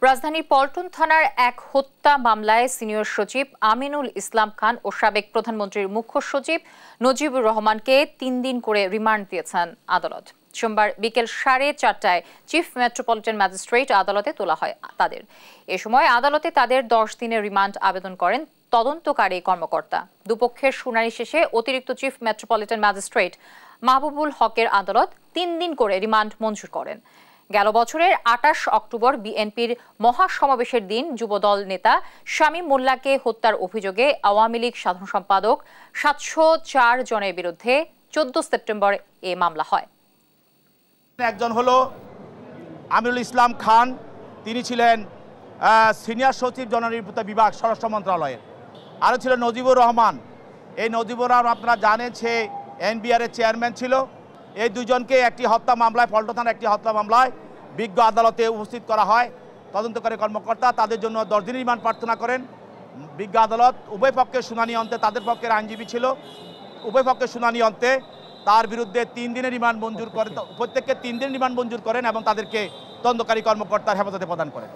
রাজধানীর পল্টন থানার এক হত্যা মামলায় সিনিয়র সচিব আমিনুল ইসলাম খান ও সাবেক প্রধানমন্ত্রীর মুখ্য সচিব নজিবুর রহমানকে 3 দিন করে রিমান্ড দিয়েছেন আদালত। সোমবার বিকেল 4:30টায় চিফ মেট্রোপলিটন ম্যাজিস্ট্রেট আদালতে তোলা হয় তাদের। এ সময় আদালতে তাদের 10 দিনের রিমান্ড আবেদন করেন তদন্তকারী কর্মকর্তা। দুপক্ষের শুনানি শেষে অতিরিক্ত চিফ মেট্রোপলিটন ম্যাজিস্ট্রেট মাহবুবুল হকের আদালত 3 দিন করে রিমান্ড মঞ্জুর করেন। গেল বছরের 28 অক্টোবর বিএনপির মহাসমাবেশের দিন যুবদল নেতা শামীম মোল্লাকে হত্যার অভিযোগে আওয়ামী লীগ সাধারণ সম্পাদক 704 জনের বিরুদ্ধে 14 সেপ্টেম্বর এ মামলা হয়। একজন হলো আমিনুল ইসলাম খান, তিনি ছিলেন সিনিয়র সচিব জননিরাপত্তা বিভাগ স্বরাষ্ট্র মন্ত্রণালয়ের। আরও ছিল নজিবুর রহমান। এই নজিবুর রহমান আপনারা জানেন সে এনবিআর এর চেয়ারম্যান ছিল। এই দুজনকে একটি হত্যা মামলায়, পল্টন থানার একটি হত্যা মামলায় বিজ্ঞ আদালতে উপস্থিত করা হয়। তদন্তকারী কর্মকর্তা তাদের জন্য 10 দিনের রিমান্ড প্রার্থনা করেন। বিজ্ঞ আদালত উভয় পক্ষের শুনানি অন্তে, তাদের পক্ষের আইনজীবী ছিল, উভয় পক্ষের শুনানি অন্তে তার বিরুদ্ধে 3 দিনের রিমান্ড মঞ্জুর করেন। প্রত্যেককে 3 দিন রিমান্ড মঞ্জুর করেন এবং তাদেরকে তদন্তকারী কর্মকর্তার হেফাজতে প্রদান করেন।